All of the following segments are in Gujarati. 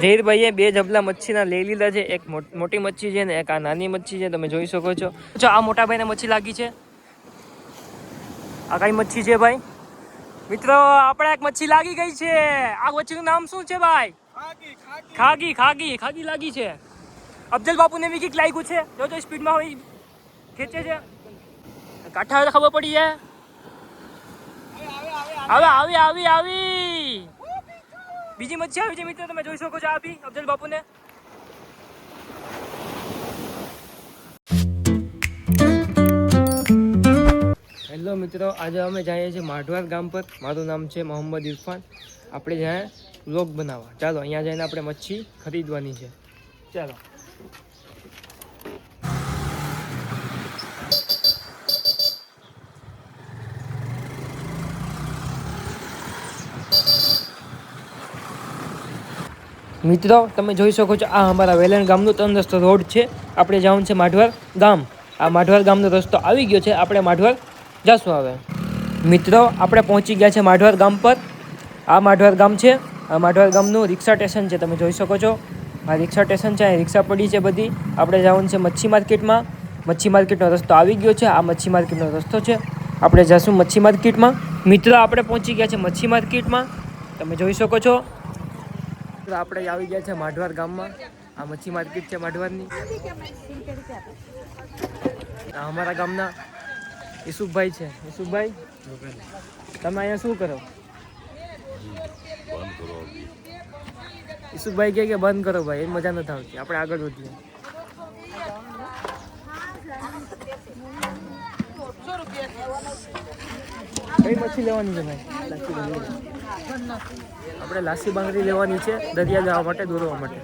ઝહીરભાઈએ બે જબલા મચ્છીના લઈ લીધા છે. એક મોટી મચ્છી છે ને એક આ નાની મચ્છી છે. તમે જોઈ શકો છો. આ મોટા ભાઈને મચ્છી લાગી છે. આ કઈ મચ્છી છે ભાઈ? મિત્રો આપણે એક મચ્છી લાગી ગઈ છે. આ મચ્છીનું નામ શું છે ભાઈ? ખાગી. ખાગી લાગી છે. અફજલ બાપુને બી કઈક લાગ્યું છે. જો સ્પીડમાં હોય ખેંચે છે. કાંઠા ખબર પડી છે. આવી બીજી મચ્છી આવી છે મિત્રો. તમે જોઈ શકો છો. આપી અફજલ બાપુને. હેલો મિત્રો, આજે અમે જઈએ છીએ માઢવાર ગામ પર. મારું નામ છે મોહમ્મદ ઇરફાન. આપણે જાય વ્લોગ બનાવવા. ચાલો અહીંયા જઈને આપણે મચ્છી ખરીદવાની છે. ચાલો. મિત્રો તમે જોઈ શકો છો. આ અમારા વેલણ ગામનો 3 રસ્તો રોડ છે. આપણે જવાનું છે માઢવાર ગામ. આ માઢવાર ગામનો રસ્તો આવી ગયો છે. આપણે માઢવાર જશું હવે. મિત્રો આપણે પહોંચી ગયા છે માઢવાર ગામ પર. આ માઢવાર ગામ છે. આ માઢવાર ગામનું રિક્ષા સ્ટેશન છે. તમે જોઈ શકો છો. આ રિક્ષા સ્ટેશન છે. અહીં રિક્ષા પડી છે બધી. આપણે જવાનું છે મચ્છી માર્કેટમાં. મચ્છી માર્કેટનો રસ્તો આવી ગયો છે. આ મચ્છી માર્કેટનો રસ્તો છે. આપણે જશું મચ્છી માર્કેટમાં. મિત્રો આપણે પહોંચી ગયા છે મચ્છી માર્કેટમાં. તમે જોઈ શકો છો. આપણે આવી ગયા છે માઢવાર ગામમાં. આ મચ્છી માર્કેટ છે માઢવારની. આ અમારા ગામના ઈસુફભાઈ છે. ઈસુફભાઈ, તમે અહીંયા શું કરો? ઈસુફભાઈ કહે કે બંધ કરો ભાઈ, એ મજા નથી આવતી. આપણે આગળ વધીએ. કઈ મચ્છી લેવાની છે ભાઈ? આપણે લાસી બાંગડી લેવાની છે દરિયા જવા માટે, દોરવા માટે.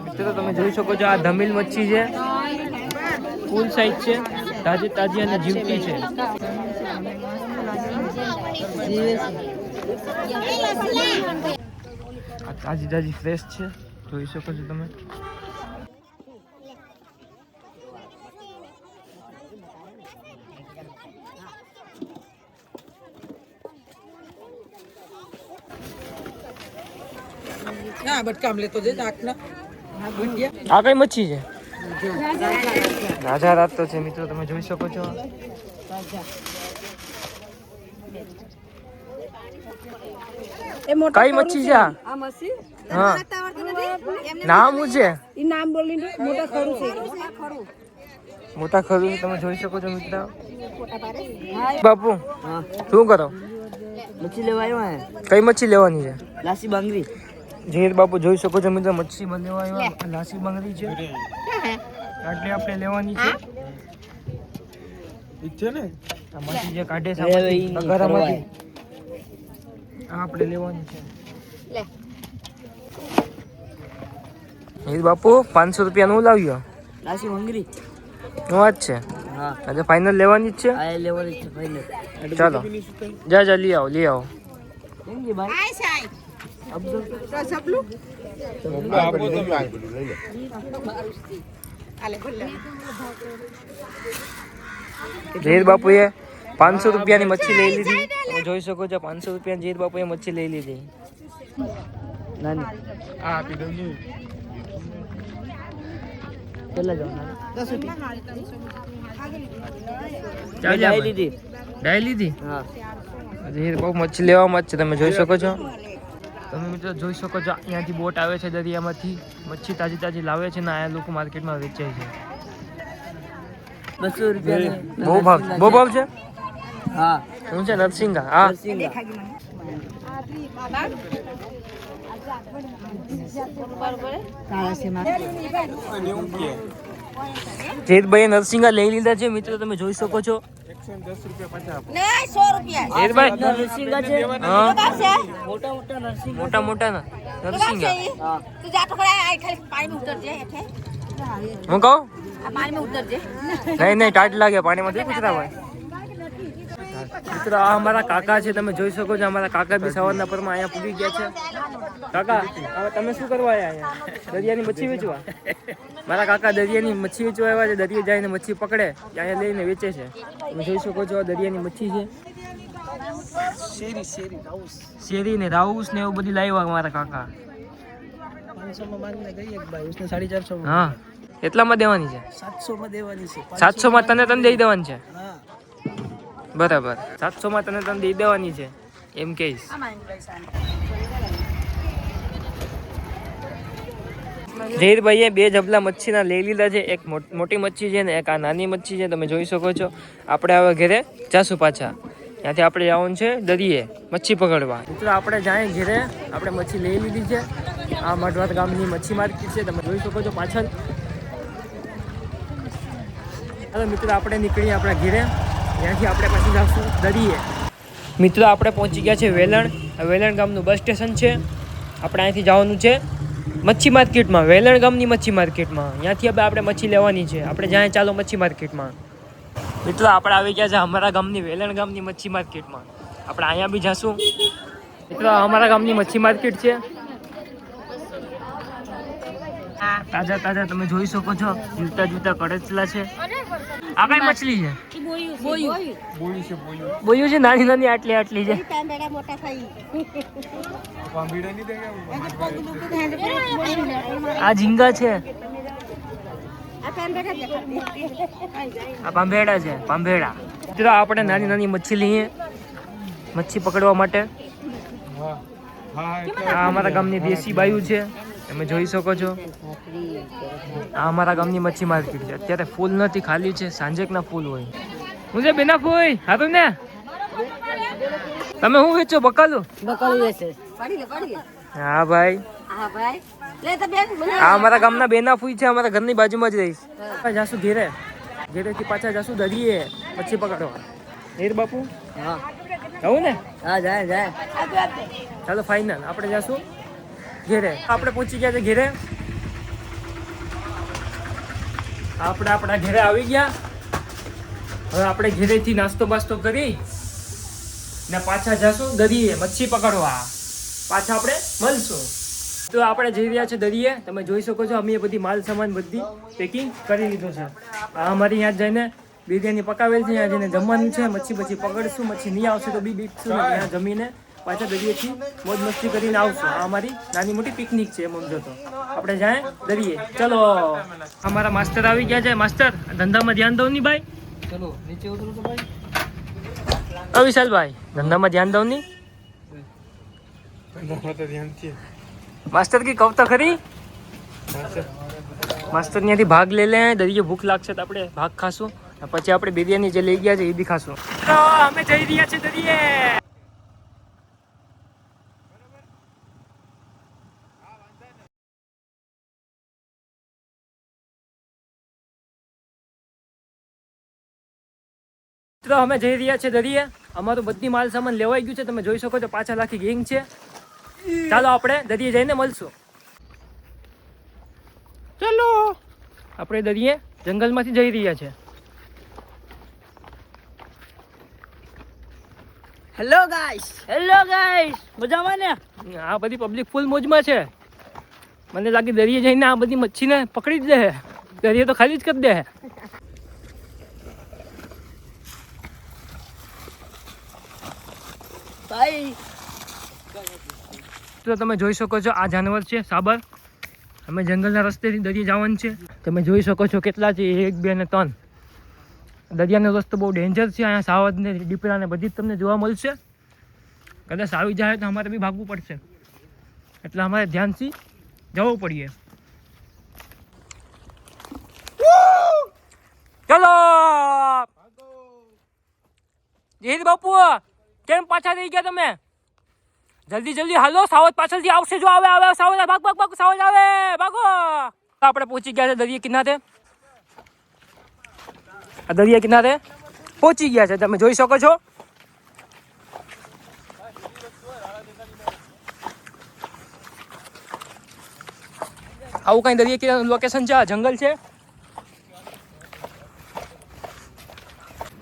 મિત્રો તમે જોઈ શકો છો. આ ધમીલ મચ્છી છે. ફૂલ સાઈઝ છે. તાજી તાજી અને જીવતી છે. આ તાજી તાજી ફ્રેશ છે. જોઈ શકો છો તમે. આ કઈ મચ્છી છે? રાજા રાત તો છે મિત્રો. તમે જોઈ શકો છો. કઈ મચ્છી છે આ? હા, નામ શું છે? મોટા ખરું છે. તમે જોઈ શકો છો મિત્રો. બાપુ શું કરો? મચ્છી લેવા આવ્યા. કઈ મચ્છી લેવાની છે? લાસી બાંગરી. ઝહીર બાપુ જોઈ શકો છો મિત્રો. મચ્છી લેવા આવ્યા. લાસી બાંગરી છે. આટલી આપણે લેવાની છે. છે ને આ મચ્છી જે કાઢે છે ગરમમાંથી, આ આપણે લેવાની છે. ઝહીર બાપુ 500 રૂપિયાનું લાવ્યો. લાસી બાંગરી નો વાત છે. હા, આજે ફાઇનલ લેવાની જ છે. આ લેવાની છે ફાઇનલ. ચાલો જા લઈ આવો. કેમ ભાઈ? અબ્દુલ સપલું ઝહીર બાપુએ 500 રૂપિયાની મચ્છી લઈ લીધી. તમે જોઈ શકો છો. 500 રૂપિયાની ઝહીર બાપુએ મચ્છી લઈ લીધી. નાની આ આપી દઉં. કેટલા જવાના? 10 રૂપિયા. ચાલ લીધી. ડાઈ લીધી. હા, ઝહીર બાપુ મચ્છી લેવામાં જ છે. તમે જોઈ શકો છો. તમે મિત્રો જોઈ શકો છો. અહીંયાથી બોટ આવે છે દરિયામાંથી. મચ્છી તાજી તાજી લાવે છે ને આ લોકો માર્કેટમાં વેચાય છે. 200 રૂપિયા. બહુ ભાવ છે. હા, શું છે? નરસિંગા. હા, ઝહીરભાઈએ નરસિંગા લઈ લીધા છે મિત્રો. તમે જોઈ શકો છો. 100 રૂપિયા. ઝહીરભાઈ નરસિંગા છે. મોટા મોટા ના નરસિંગા. તું જા તો ખરા, આ ખાલી પાણીમાં ઉતરજે હેઠે. હું કહું? આ પાણીમાં ઉતરજે. નહીં ટાઈટ લાગે પાણીમાંથી કૂતરા ભાઈ. મિત્રો આ અમારા કાકા છે. તમે જોઈ શકો છો. અમારા કાકા બી સવારના પરમાં અહીંયા પૂરી ગયા છે. કાકા હવે તમે શું કરવા આવ્યા અહીંયા? દરિયાની મચ્છી વેચવા? મારા કાકા દરિયાની મચ્છી વેચવા આવ્યા છે. દરિયે જઈને મચ્છી પકડે ત્યાં લઈને વેચે છે. તમે જોઈ શકો છો દરિયાની મચ્છી છે. શેરી ને રાઉસ ને એવું બધું લાવ્યા મારા કાકા. 500 માં માંગને ગઈ એક ભાઈ उसने 450 માં. હા એટલામાં દેવાની છે. 700 માં દેવાની છે. 700 માં તને દઈ દેવાની છે. હા બરાબર 700 માં તને દઈ દેવાની છે એમ કહીશ. જહીરભાઈએ 2 જબલા મચ્છીના લઈ લીધા છે. એક મોટી મચ્છી છે ને એક આ નાની મચ્છી છે. તમે જોઈ શકો છો. આપણે હવે ઘરે જાશું પાછા. ત્યાંથી આપણે જવાનું છે દરિયે મચ્છી પકડવા. મિત્રો આપણે જાય ઘરે આપણે મચ્છી લઈ લીધી છે. આ મઢવાત ગામની મચ્છી માર્કેટ છે. તમે જોઈ શકો છો પાછળ. હવે મિત્રો આપણે નીકળીએ આપણા ઘરે. ત્યાંથી આપણે પછી જાશું દરિયે. મિત્રો આપણે પહોંચી ગયા છે વેલણ. વેલણ ગામનું બસ સ્ટેશન છે. આપણે અહીંથી જવાનું છે મચ્છી માર્કેટમાં. વેલણ ગામની મચ્છી માર્કેટમાં. ત્યાંથી હવે આપણે મચ્છી લેવાની છે. આપણે જાય ચાલો મચ્છી માર્કેટમાં. મિત્રો આપણે આવી ગયા છે અમારા ગામની વેલણ ગામની મચ્છી માર્કેટમાં. આપણે અહીંયા બી જશું. મિત્રો અમારા ગામની મચ્છી માર્કેટ છે. તાજા તાજા તમે જોઈ શકો છો. જૂતા જૂતા કડચલા છે. આ કઈ મછલી છે? બોયું છે. નાની નાની આટલી આટલી છે. આ ઝીંગા છે. આ પાંભેડા છે. પાંભેડા. મિત્રો આપણે નાની નાની મચ્છી લઈએ મચ્છી પકડવા માટે. આ અમારા ગામની દેશી બાયુ છે. તમે જોઈ શકો છો. આ અમારા ગામની મચ્છી માર્કેટ છે. અત્યારે ફૂલ નથી, ખાલી છે. સાંજેકના ફૂલ હોય. હું છે બેના ફૂઈ હારું ને? તમે શું વેચો? બકાલું વેચે. હા ભાઈ. આ અમારા ગામના બેના ફૂઈ છે. અમારા ઘરની બાજુમાં જ રહીશ. જાશું ઘેરે. ઘેરેથી પાછા જાશું દરિયે મચ્છી પકડવા. હીર બાપુ હા જવું ને? હા જાય. ચાલો ફાઇનલ આપણે જાશું ઘેરે. આપણે પહોંચી ગયા છે ઘેરે. આપણે આપણા ઘેરે આવી ગયા. હવે આપણે ઘેરેથી નાસ્તો બાસ્તો કરી ને પાછા જાશું દરિયે મચ્છી પકડવા. પાછા આપણે મળશું. તો આપણે જઈ રહ્યા છે દરિયે. તમે જોઈ શકો છો અમે બધી માલ સામાન બધી પેકિંગ કરી લીધું છે. આ અમારી ત્યાં જઈને બિરયાની પકાવેલ છે. ત્યાં જઈને જમવાનું છે. મચ્છી પકડશું. મચ્છી નહીં આવશે તો બીકશું ને ત્યાં જમીને પાછા દરિયેથી મોજ મસ્તી કરીને આવશું. આ અમારી નાની મોટી પિકનિક છે એમ સમજો તો. આપણે જાય દરિયે. ચલો અમારા માસ્ટર આવી ગયા છે. માસ્ટર ધંધામાં ધ્યાન દો ની ભાઈ. ચલો નીચે ઉતરો તો ભાઈ. વિશાલભાઈ ધંધામાં ધ્યાન દો ની. માસ્ટર કી કહું તો ખરી. માસ્ટર ત્યાંથી ભાગ લઈ લે. દરિયે ભૂખ લાગશે તો આપણે ભાગ ખાશું. પછી આપણે બિરયાની જે લઈ ગયા છે એ બી ખાશું. અમે જઈ રહ્યા છીએ દરિયે. અમે જઈ રહ્યા છીએ દરિયે. અમારું બધી માલ સામાન લેવાઈ ગયું છે. તમે જોઈ શકો છો પાછળ આખી ગેંગ છે. ચાલો આપણે દરિયે જઈને મળશું. ચલો આપણે દરિયે જંગલમાંથી જઈ રહ્યા છે. હેલો ગાઈસ મજામાં ને? આ બધી પબ્લિક ફૂલ મોજમાં છે. મને લાગે દરિયે જઈને આ બધી મચ્છીને પકડી જ દે. દરિયે તો ખાલી જ કરી દે. ભાઈ તો તમે જોઈ શકો છો આ જાનવર છે સાબર. અમે જંગલના રસ્તેથી દરિયે જવાનું છે. તમે જોઈ શકો છો કેટલા છે 1, 2 અને 3. દરિયાનો રસ્તો બહુ ડેન્જર છે. અહીંયા સાવજ ને દીપડા ને બધી જ તમને જોવા મળશે. કદાચ આવી જાય તો અમારે બી ભાગવું પડશે. એટલે અમારે ધ્યાનથી જવું પડીએ. ચલો જય બાપુ કેમ પાછા થઈ ગયા તમે? જલ્દી હાલો. સાવજ પાછળથી આવશે. જો આવે સાવજ. ભાગ સાવજ આવે. ભાગો. આપણે પહોંચી ગયા છે દરિયા કિનારે. આ દરિયા કિનારે પહોંચી ગયા છે. તમે જોઈ શકો છો. આવું કઈ દરિયા કિનારે લોકેશન છે. આ જંગલ છે.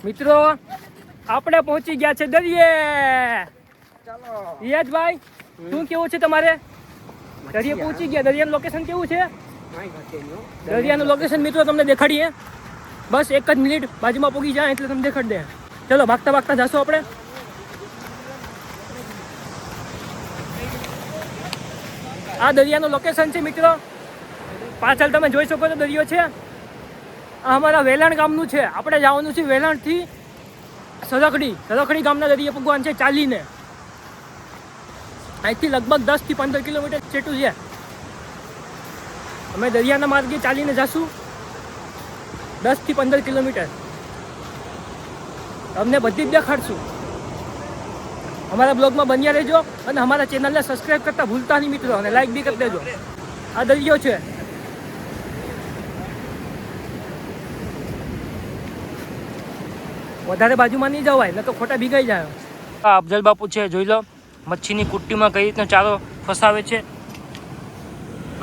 મિત્રો આપણે પહોંચી ગયા છે દરિયે. યશભાઈ શું કેવું છે તમારે? દરિયે પહોંચી ગયા. દરિયાનું લોકેશન કેવું છે? દરિયાનું લોકેશન મિત્રો તમને દેખાડીએ. બસ એક જ મિનિટ બાજુમાં પહોંચી જાય એટલે તમને દેખાડી દે. ચલો ભાગતા ભાગતા જશો આપણે. આ દરિયાનું લોકેશન છે મિત્રો. પાછળ તમે જોઈ શકો છો દરિયો છે. આ અમારા વેલણ ગામનું છે. આપણે જવાનું છે વેલણથી સરખડી ગામના દરિયા ભગવાન છે ચાલીને. અહીંથી લગભગ 10 થી 15 કિલોમીટર જેટલું છે. અમે દરિયાના માર્ગે ચાલીને જશું 10 થી 15 કિલોમીટર. તમને બધી જ દેખાડશું. અમારા બ્લોગમાં બન્યા રહેજો અને અમારા ચેનલને સબસ્ક્રાઈબ કરતા ભૂલતા નહીં મિત્રો, અને લાઈક બી કરી દેજો. આ દરિયો છે. વધારે બાજુમાં નહીં જવાય ન તો ખોટા ભીગાઈ જાય. આ અફઝલ બાપુ છે, જોઈ લો મચ્છીની કુટ્ટીમાં કઈ રીતનો ચારો ફસાવે છે.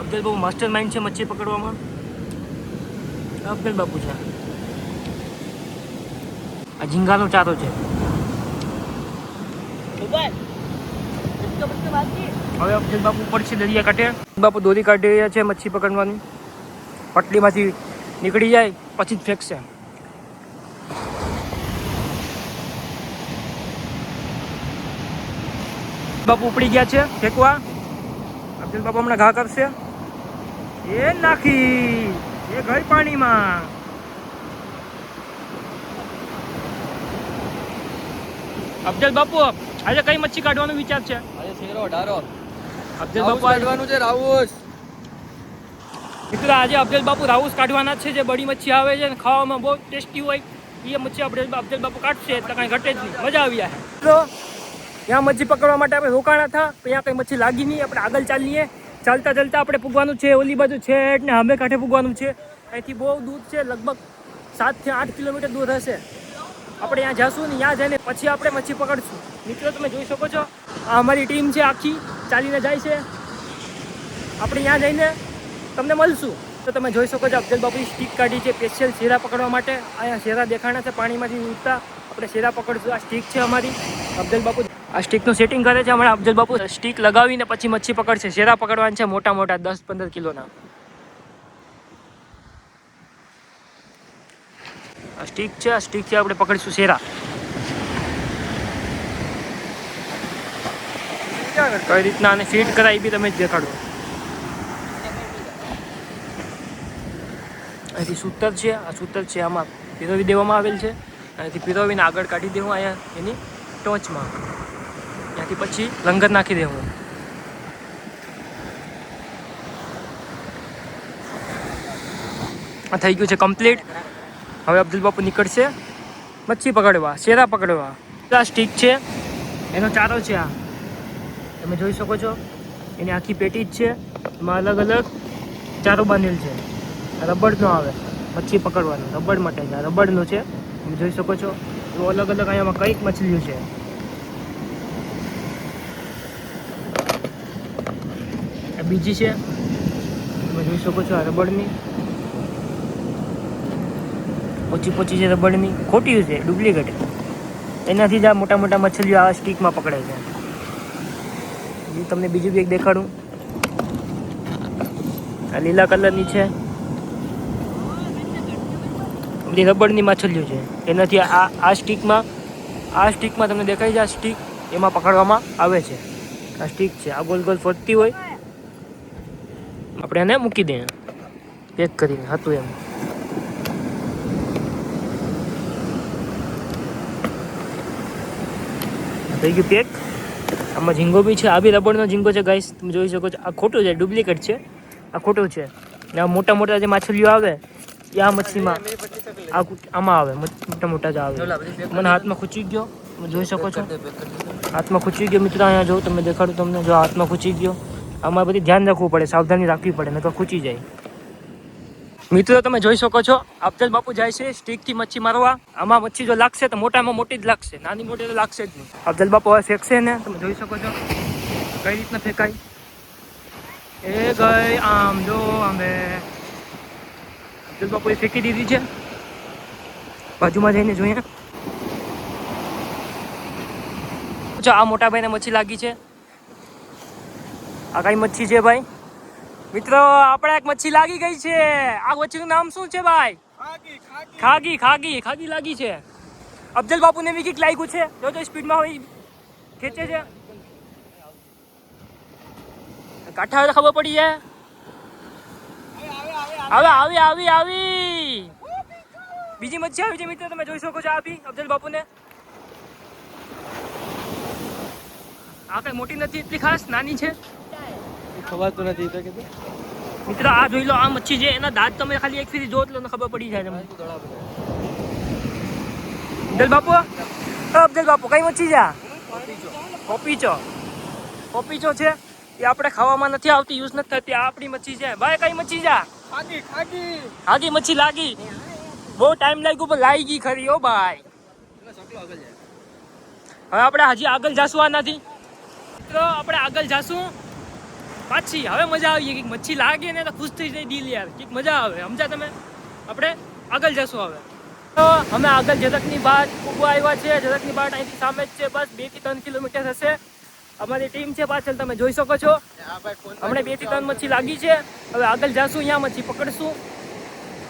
અફઝલ બાપુ માસ્ટર માઇન્ડ છે મચ્છી પકડવામાં. અફઝલ બાપુ છે. આ ઝીંગાનો ચારો છે. હવે અફઝલ બાપુ પડશે દરિયા કાંઠે. બાપુ દોરી કાઢી રહ્યા છે મચ્છી પકડવાની. પટલીમાંથી નીકળી જાય પછી જ ફેંકશે. બાપુ ઉપડી ગયા છે ફેંકવા. અફઝલ બાપુ હમણાં ઘા કરશે. એ નાખી એ ગઈ પાણીમાં. અફઝલ બાપુ આજે કઈ મચ્છી કાઢવાનો વિચાર છે? આજે શેરો ડારો અફઝલ બાપુ કાઢવાનું છે. રાઉસ મિત્રો આજે અફઝલ બાપુ રાઉસ કાઢવાના છે. જે બડી મચ્છી આવે છે ને ખાવામાં બહુ ટેસ્ટી હોય એ મચ્છી અફઝલ બાપુ કાઢશે એટલે કાંઈ ઘટે જ નહીં. મજા આવી જાય. તો ત્યાં મચ્છી પકડવા માટે આપણે રોકાણા હતા. ત્યાં કંઈ મચ્છી લાગી નહીં. આપણે આગળ ચાલીએ. ચાલતા ચાલતા આપણે પૂગવાનું છે. ઓલી બાજુ છે ને અમે કાંઠે પૂગવાનું છે. અહીંથી બહુ દૂર છે, લગભગ 7 થી 8 કિલોમીટર દૂર હશે. આપણે ત્યાં જઈશું ને ત્યાં જઈને પછી આપણે મચ્છી પકડશું. મિત્રો તમે જોઈ શકો છો આ અમારી ટીમ છે આખી ચાલીને જાય છે. આપણે ત્યાં જઈને તમને મળશું. તો તમે જોઈ શકો છો અફઝલ બાપુની સ્ટીક કાઢી છે સ્પેશિયલ શેરા પકડવા માટે. અહીંયા શેરા દેખાણા છે પાણીમાંથી ઉઠતા. આપણે શેરા પકડશું. આ સ્ટીક છે અમારી. અફઝલ બાપુ આ સ્ટીકનું સેટિંગ કરે છે. હમણાં અફઝલ બાપુ સ્ટીક લગાવીને પછી મચ્છી પકડશે. શેરા પકડવાના છે મોટા મોટા 10-15 કિલોના. આ સ્ટીક છે. આ સ્ટીકથી આપણે પકડીશું શેરા. કઈ રીતના આને ફીટ કરાય બી તમે જ દેખાડો. અહીંથી સૂતર છે. આ સૂતર છે આમાં પીરવી દેવામાં આવેલ છે. અહીંથી પીરવીને આગળ કાઢી દેવું અહીંયા એની ટોચમાં. ત્યાંથી પછી લંગર નાખી દેવું. આ થઈ ગયું છે કમ્પ્લીટ. હવે અફઝલ બાપુ નીકળશે મચ્છી પકડવા, શેરા પકડવા. આ સ્ટીક છે એનો ચારો છે. આ તમે જોઈ શકો છો એની આખી પેટી જ છે. એમાં અલગ અલગ ચારો બાંધેલ છે. રબડનો આવે મચ્છી પકડવાનો, રબડ માટે છે. રબડનો છે તમે જોઈ શકો છો. તો અલગ અલગ અહીંયામાં કંઈક મછલીઓ છે. આ બીજી છે તમે જોઈ શકો છો. આ રબડની પોચી છે. રબડની ખોટી છે, ડુપ્લિકેટ. એનાથી જ આ મોટા મોટા મછલીઓ આ સ્ટીકમાં પકડે છે. તમને બીજું બી એક દેખાડું. આ લીલા કલરની છે. બધી રબડની માછલીઓ છે. એનાથી આ સ્ટીકમાં તમને દેખાય છે. આ સ્ટીક એમાં પકડવામાં આવે છે. આ સ્ટીક છે. આ ગોલ ગોલ ફરતી હોય. આપણે એને મૂકી દઈએ પેક કરીને. હતું એમ થઈ ગયું પેક. આમાં ઝીંગો બી છે. આ બી રબડનો ઝીંગો છે ગાઈસ. તમે જોઈ શકો છો. આ ખોટું છે, ડુપ્લિકેટ છે. આ ખોટું છે. ને આ મોટા મોટા જે માછલીઓ આવે એ આ મચ્છીમાં આમાં આવે. મોટા મોટા જ આવે. મને હાથમાં ખૂંચી ગયો. તમે જોઈ શકો છો હાથમાં ખૂંચી ગયો મિત્રો. અહીંયા જો તમે દેખાડું તમને. જો હાથમાં ખૂંચી ગયો. આમાં બધી ધ્યાન રાખવું પડે, સાવધાની રાખવી પડે, નકર ખૂંચી જાય. મિત્રો તમે જોઈ શકો છો અફઝલ બાપુ જાય છે સ્ટીકથી મચ્છી મારવા. આમાં મચ્છી જો લાગશે તો મોટામાં મોટી જ લાગશે, નાની મોટી તો લાગશે જ નહીં. અફઝલ બાપુ હવે ફેંકશે ને. તમે જોઈ શકો છો કઈ રીતના ફેંકાય. એ ગઈ આમ જો અમે અફઝલ બાપુએ ફેંકી દીધી છે. બાજુમાં જઈને જોઈએ. આ મોટા ભાઈને મચ્છી લાગી છે. આ કઈ મચ્છી છે ભાઈ? મિત્રો આપણે એક મચ્છી લાગી ગઈ છે. આ મચ્છીનું નામ શું છે ભાઈ? ખાગી. ખાગી લાગી છે. અફજલ બાપુને બી કઈક લાગ્યું છે. જો સ્પીડમાં હોય ખેંચે છે. કાંઠા હોય તો ખબર પડી જાય. આવી બીજી મચ્છી આવી છે મિત્રો, તમે જોઈ શકો છો. આ બી અફજલ બાપુને. આ કઈ મોટી નથી એટલી ખાસ, નાની છે. ખબર તો નથી તો કીધું મિત્રો આ જોઈ લો, આ મચ્છી છે. એના દાંત તમે ખાલી એક ફેરી જો એટલે ખબર પડી જાય તમને. અફજલ બાપુ કઈ મચ્છી છે? પોપીચો છે. એ આપણે ખાવામાં નથી આવતી, યુઝ નથી થતી. આ આપણી મચ્છી છે ભાઈ. કઈ મચ્છી છે? ખાગી મચ્છી લાગી. બહુ ટાઈમ લાગ્યો પણ લાગી ખરી હો ભાઈ. હવે આપણે હજી આગળ જાશું. આનાથી મિત્રો આપણે આગળ જાશું પાછી. હવે મજા આવી ગઈ. મચ્છી લાગે ને તો ખુશ થઈ જાય દિલ યાર. કંઈક મજા આવે, સમજ્યા તમે? આપણે આગળ જશું હવે. તો અમે આગળ ઝડકની બાટ ઉભા આવ્યા છે. ઝડકની બાટ અહીંથી સામે જ છે. બસ 2 થી 3 કિલોમીટર હશે. અમારી ટીમ છે પાછળ, તમે જોઈ શકો છો. હમણાં 2 થી 3 મચ્છી લાગી છે. હવે આગળ જાશું, અહીંયા મચ્છી પકડશું.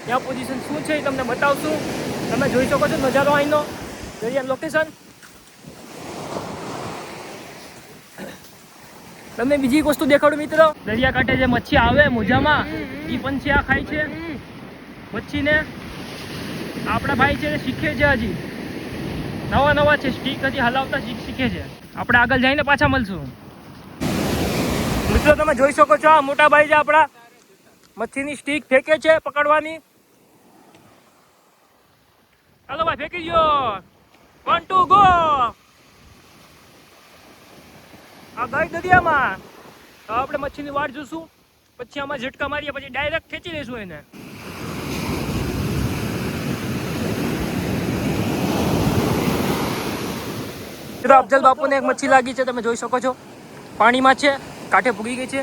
ત્યાં પોઝિશન શું છે એ તમને બતાવશું. તમે જોઈ શકો છો નજારો અહીંનો, દરિયા લોકેશન. તમને બીજી એક વસ્તુ દેખાડું મિત્રો. દરિયા કાંઠે જે મચ્છી આવે મોજામાં, એ પંછી આ ખાય છે મચ્છીને. આપણા ભાઈ છે શીખે છે, હજી નવા છે. સ્ટીક હજી હલાવતા શીખે છે. આપણે આગળ જઈને પાછા મળશું. મિત્રો તમે જોઈ શકો છો, આ મોટા ભાઈ છે આપણા, મચ્છીની સ્ટીક ફેંકે છે પકડવાની. ચાલો ભાઈ ફેંકી દો. 1 2 ગો. આ ગઈ દરિયામાં. હવે આપણે મચ્છીની વાટ જોશું, પછી આમાં ઝટકા મારીએ, પછી ડાયરેક્ટ ખેંચી લઈશું એને. અફજલ બાપુને એક મચ્છી લાગી છે, તમે જોઈ શકો છો. પાણીમાં છે, કાંઠે પૂગી ગઈ છે.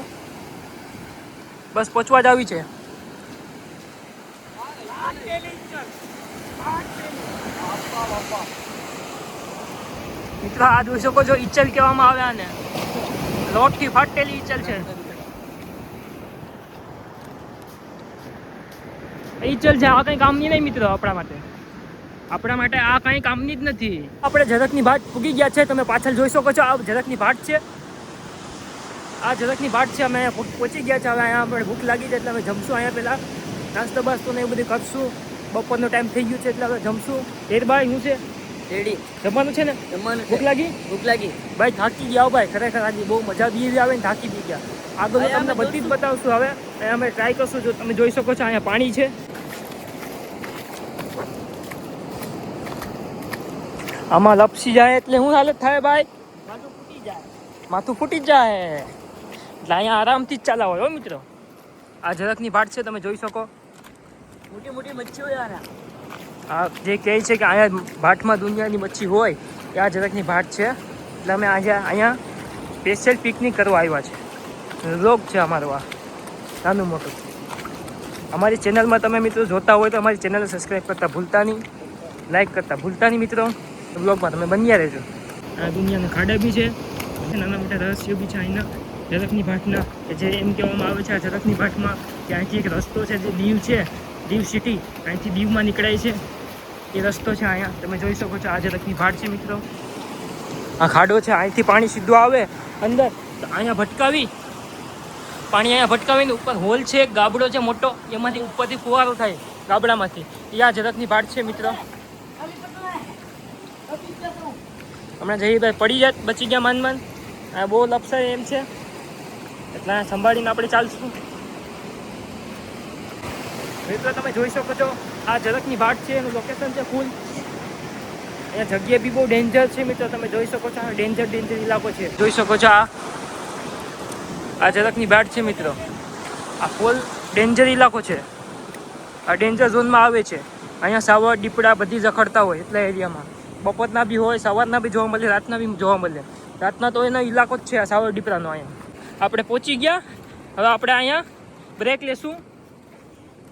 બસ પહોંચવા જ આવી છે. મિત્રો આ જોઈ શકો છો, ઈચલ કહેવામાં આવે આને. લોટથી ફાટેલી ઈચલ છે. ઈચલ છે, આ કઈ કામની નહીં મિત્રો. આપણા માટે આ કઈ કામની જ નથી. આપણે ઝડકની ભાટ પૂગી ગયા છે. તમે પાછળ જોઈ શકો છો, આ ઝડકની ભાટ છે. અમે પહોંચી ગયા છે. હવે અહીંયા આપણે ભૂખ લાગી છે એટલે અમે જમશું. અહીંયા પહેલાં નાસ્તો બાસ્તો ને એવું બધું કરશું. બપોરનો ટાઈમ થઈ ગયો છે એટલે હવે જમશું. ભાઈ શું છે? રેડી જમવાનું છે ને? ભૂખ લાગી ભાઈ. થાકી ગયા ભાઈ, ખરેખર આજે બહુ મજા બી આવે ને થાકી બી ગયા. આગળ તમને બધી જ બતાવશું. હવે અહીંયા અમે ટ્રાય કરશું. જો તમે જોઈ શકો છો, અહીંયા પાણી છે. આમાં લપસી જાય એટલે શું હાલત થાય ભાઈ? માથું ફૂટી જાય. એટલે અહીંયા આરામથી જ ચાલા હોય મિત્રો. આ ઝડકની ભાટ છે, તમે જોઈ શકો. મોટી મચ્છી હોય. આ જે કહે છે કે અહીંયા ભાટમાં દુનિયાની મચ્છી હોય, એ આ ઝડકની ભાટ છે. એટલે અમે આજે અહીંયા સ્પેશિયલ પિકનિક કરવા આવ્યા છે. વ્લોગ છે અમારો આ નાનું મોટું. અમારી ચેનલમાં તમે મિત્રો જોતા હોય તો અમારી ચેનલને સબસ્ક્રાઈબ કરતા ભૂલતા નહીં, લાઈક કરતા ભૂલતા નહીં મિત્રો. વ્લોગમાં તમે બન્યા રહેજો. આ દુનિયાના ખાડા બી છે, નાના મોટા રહસ્યો બી છે અહીંના ઝડકની ભાટના. કે જે એમ કહેવામાં આવે છે આ ઝડકની ભાટમાં કે અહીંથી એક રસ્તો છે, જે દીવ છે, દીવ સિટી, અહીંથી દીવમાં નીકળાય છે. એ રસ્તો છે અહીંયા, તમે જોઈ શકો છો. આ ઝડકની ભાટ છે મિત્રો. આ ખાડો છે, અહીંથી પાણી સીધું આવે અંદર. અહીંયા ભટકાવીને ઉપર હોલ છે, એક ગાબડો છે મોટો, એમાંથી ઉપરથી ફુવારો થાય ગાબડામાંથી. એ આ ઝડકની ભાટ છે મિત્રો. હમણાં જયભાઈ પડી જાય, બચી ગયા માન. આ બહુ લપસાય એમ છે, એટલે સંભાળીને આપણે ચાલશું. મિત્રો તમે જોઈ શકો છો, આ ઝડકની ભાટ છે, એનું લોકેશન છે ફૂલ. અહીંયા જગ્યા બી બહુ ડેન્જર છે મિત્રો. તમે જોઈ શકો છો, આ ડેન્જર ઇલાકો છે. જોઈ શકો છો, આ ઝડકની ભાટ છે મિત્રો. આ ફૂલ ડેન્જર ઇલાકો છે. આ ડેન્જર ઝોનમાં આવે છે. અહીંયા સાવર દીપડા બધી જખડતા હોય એટલા એરિયામાં. બપોરના બી હોય, સવારના બી જોવા મળે, રાતના બી જોવા મળે. રાતના તો એનો ઇલાકો જ છે આ સાવર દીપડાનો. અહીંયા આપણે પહોંચી ગયા. હવે આપણે અહીંયા બ્રેક લેશું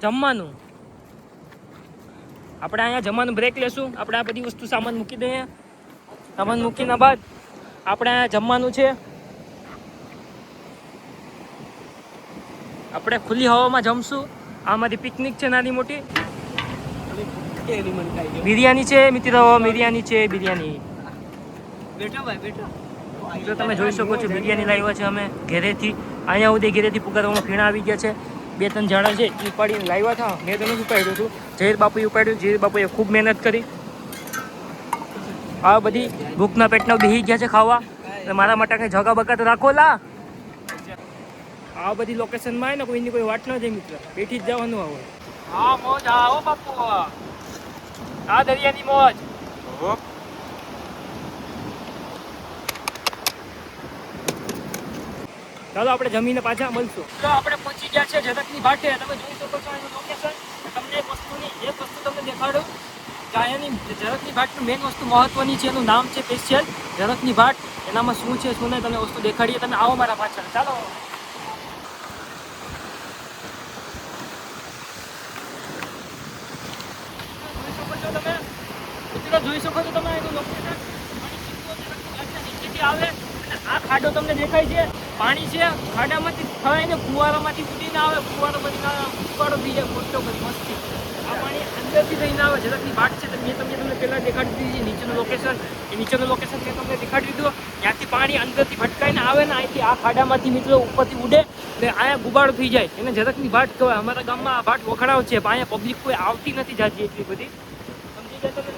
જમવાનું. આપણે અહીંયા જમવાનું બ્રેક લેશું. આપણે આ બધી વસ્તુ સામાન મૂકી દઈએ. સામાન મૂકીને બાદ આપણે અહીંયા જમવાનું છે. આપણે ખુલ્લી હવામાં જમશું. આમાંથી પિકનિક છે નાની મોટી. બિરયાની છે મિત્રો, બિરયાની છે, બિરયાની. બેઠો ભાઈ બેઠો. તો તમે જોઈ શકો છો બિરયાની લાવ્યા છે અમે ઘેરેથી. અહીંયા સુધી ઘેરેથી પુગારવામાં ફીણા આવી ગયા છે. 2-3 જાડા છે એ ઉપાડીને લાવ્યા હતા. મેં તો નથી ઉપાડ્યું હતું, ઝેર બાપુએ ઉપાડ્યું. ઝેર બાપુએ ખૂબ મહેનત કરી. આ બધી ભૂખના પેટના બેસી ગયા છે ખાવા. મારા માટે કંઈ જગા બગા તો રાખો લા. આ બધી લોકેશનમાં આવે ને કોઈની કોઈ વાટ ન જાય મિત્ર, બેઠી જ જવાનું આવે. હા મોજ, આવો બાપુ, આ દરિયાની મોજ. ચાલો આપણે જમીને પાછા મળશું. તો આપણે પહોંચી ગયા છે ઝરકની ભાટે. તમે જોઈ શકો છો એનું લોકેશન. તમને એક વસ્તુ તમને દેખાડું કે અહીંયાની ઝરકની ભાટનું મેઇન વસ્તુ મહત્વની છે. એનું નામ છે સ્પેશિયલ ઝરકની ભાટ. એનામાં શું છે શું નહીં તમને વસ્તુ દેખાડીએ. તમે આવો મારા પાછળ, ચાલો. જોઈ શકો છો તમે એનું લોકેશન. નીચેથી આવે અને આ ખાડો તમને દેખાય છે. પાણી છે ખાડામાંથી થવાય ને ફુવારામાંથી ઉડીને આવે. ફુવારામાંથી ફુવારો થઈ જાય મોટો કરી મસ્તી. આ પાણી અંદરથી થઈને આવે. ઝરકની ભાટ છે. મેં તમને પહેલાં દેખાડી દીધી નીચેનું લોકેશન. એ નીચેનું લોકેશન મેં તમને દેખાડી દીધું. ત્યાંથી પાણી અંદરથી ભટકાઈને આવે ને અહીંથી આ ખાડામાંથી મિત્રો ઉપરથી ઉડે ને અહીંયા ગુબાળો થઈ જાય. એને ઝરકની ભાટ કહેવાય. અમારા ગામમાં આ ભાટ વખણાવ છે. પણ અહીંયા પબ્લિક કોઈ આવતી નથી જાતી એટલી બધી. સમજી જાય તમે?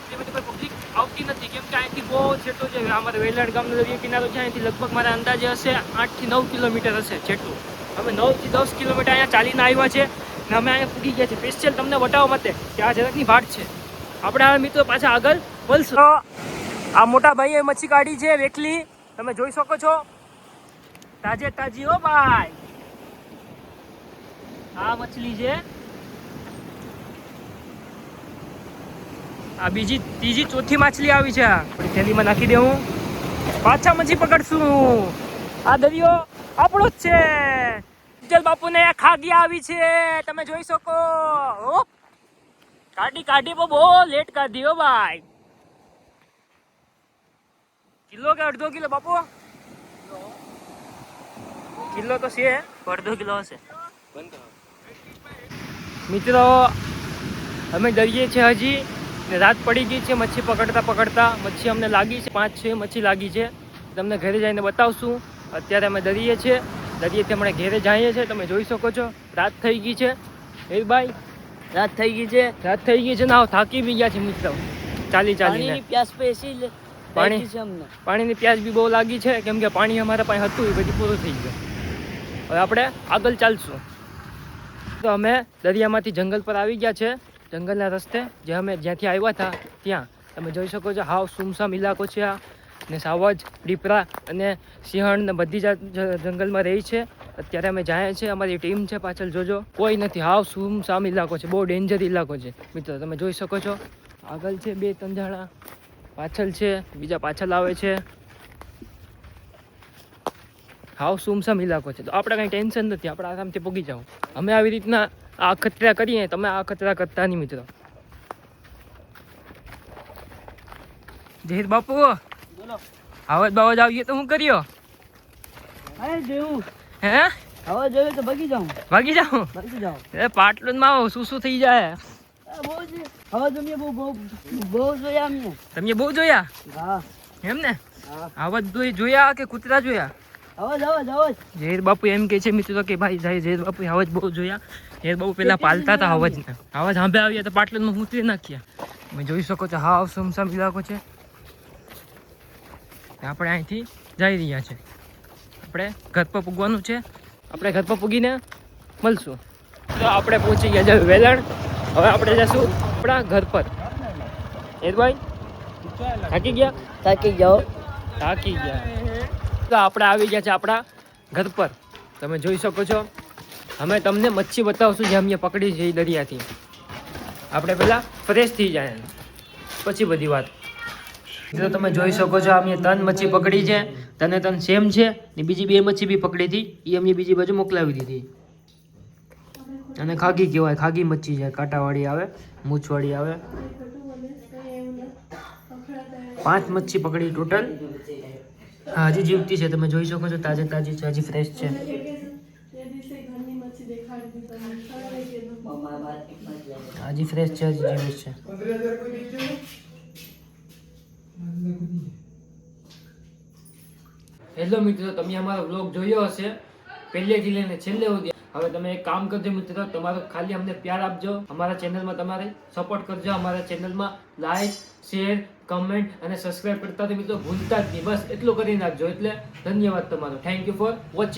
એટલી બધી કોઈ પબ્લિક આવતી નથી કેમ કે અહીંથી બહુ છેટો છે. અમારે વેલાડ ગામનો દરિયા કિનારો છે. અહીંથી લગભગ મારા અંદાજે હશે 8 થી 9 કિલોમીટર હશે જેટલું. અમે 9 થી 10 કિલોમીટર અહીંયા ચાલીને આવ્યા છે ને અમે અહીંયા પૂરી ગયા છે સ્પેશિયલ તમને બતાવવા માટે કે આ ઝરકની ભાટ છે. આપણે આ મિત્રો પાછા આગળ મળશું. આ મોટા ભાઈએ મચ્છી કાઢી છે વેકલી. તમે જોઈ શકો છો તાજે તાજી. હો ભાઈ, આ મછલી છે. આ બીજી ત્રીજી ચોથી માછલી આવી છે. આપણી થેલીમાં નાખી દેવું. પાછા મચ્છી પકડશું. આ દરિયો આપણો જ છે. ચલ બાપુને ખાગી આવી છે. તમે જોઈ શકો. કાઢી બહુ લેટ કાઢી. હો ભાઈ, કિલો કે અડધો કિલો બાપુ? કિલો તો છે, અડધો કિલો હશે. મિત્રો અમે ડરીએ છીએ હજી ને રાત પડી ગઈ છે. મચ્છી પકડતા મચ્છી અમને લાગી છે. 5-6 મચ્છી લાગી છે. તમને ઘરે જઈને બતાવશું. અત્યારે અમે દરિયે છીએ. દરિયેથી અમે ઘરે જઈએ છીએ. તમે જોઈ શકો છો રાત થઈ ગઈ છે. એ ભાઈ રાત થઈ ગઈ છે ને થાકી બી ગયા છે મિત્રો ચાલીને. પ્યાસ પેસી પાણીની પ્યાસ બી બહુ લાગી છે કેમ કે પાણી અમારા પાસે હતું એ બધું પૂરું થઈ ગયું. હવે આપણે આગળ ચાલશું. તો અમે દરિયામાંથી જંગલ પર આવી ગયા છે. જંગલના રસ્તે જ્યાંથી આવ્યા હતા ત્યાં તમે જોઈ શકો છો. હાવ સુમસામ ઇલાકો છે આ. ને સાવજ, દીપડા અને સિંહણ ને બધી જાત જંગલમાં રહી છે. અત્યારે અમે જાય છે. અમારી ટીમ છે પાછળ, જોજો કોઈ નથી. હાવ સુમસામ ઇલાકો છે. બહુ ડેન્જર ઇલાકો છે મિત્રો. તમે જોઈ શકો છો આગળ છે 2-3 જણા, પાછળ છે બીજા પાછળ આવે છે. હાવ સુમસામ ઇલાકો છે. તો આપણે કંઈ ટેન્શન નથી. આપણે આરામથી પહોંચી જાઓ. અમે આવી રીતના આ અખતરા કરીએ, તમે આ અખતરા કરતા નહીં મિત્રો. જહીર બાપુ આવાજ બાવાજ આવીએ તો શું કર્યો? હે હવે જોયું તો ભાગી જાઉં. એ પાટલું માં શું થઈ જાય. હવે તમે બહુ જોયા અમને. તમે બહુ જોયા? હા એમ ને? આવાજ જોયા કે કૂતરા જોયા? અવાજ. જહીર બાપુ એમ કે છે મિત્રો કે ભાઈ જહીર બાપુ આવાજ બહુ જોયા. જહીર બાપુ પેલા પાલતા હતા આવાજ સાંભળે આવ્યા તો પાટલું ઉતરી નાખ્યા. તમે જોઈ શકો છો હાવ સુમસામ ઇલાકો છે. આપણે અહીંથી જઈ રહ્યા છે. આપણે ઘર પર પૂગવાનું છે. આપણે ઘર પર પૂગીને મળશું. તો આપણે પહોંચી ગયા છે વેલણ. હવે આપણે જઈશું આપણા ઘર પર. ભાઈ થાકી ગયા. તો આપણે આવી ગયા છે આપણા ઘર પર. તમે જોઈ શકો છો. અમે તમને મચ્છી બતાવશું જે અમે પકડી છે એ દરિયાથી. આપણે પહેલાં ફ્રેશ થઈ જાય પછી બધી વાત. તો તમે જોઈ શકો છો અમે 3 મચ્છી પકડી છે. તને સેમ છે ને બીજી 2 મચ્છી બી પકડી હતી. એ અમને બીજી બાજુ મોકલાવી દીધી. અને ખાગી કહેવાય. ખાગી મચ્છી છે. કાંટાવાળી આવે, મૂછવાળી આવે. 5 મચ્છી પકડી ટોટલ. હા હજી જીવતી છે. તમે જોઈ શકો છો તાજી છે, હજી ફ્રેશ છે. હજી ફ્રેશ છે, હજી જેવું જ છે. હેલો મિત્રો, તમે અમારો બ્લોગ જોયો હશે પહેલેથી લઈને છેલ્લે સુધી. હવે તમે એક કામ કરજો મિત્રો, તમારો ખાલી અમને પ્યાર આપજો, અમારા ચેનલમાં તમારે સપોર્ટ કરજો. અમારા ચેનલમાં લાઈક, શેર, કમેન્ટ અને સબસ્ક્રાઇબ કરતા તો મિત્રો ભૂલતા જ નહીં. બસ એટલું કરી નાખજો. એટલે ધન્યવાદ તમારો. Thank you for watching.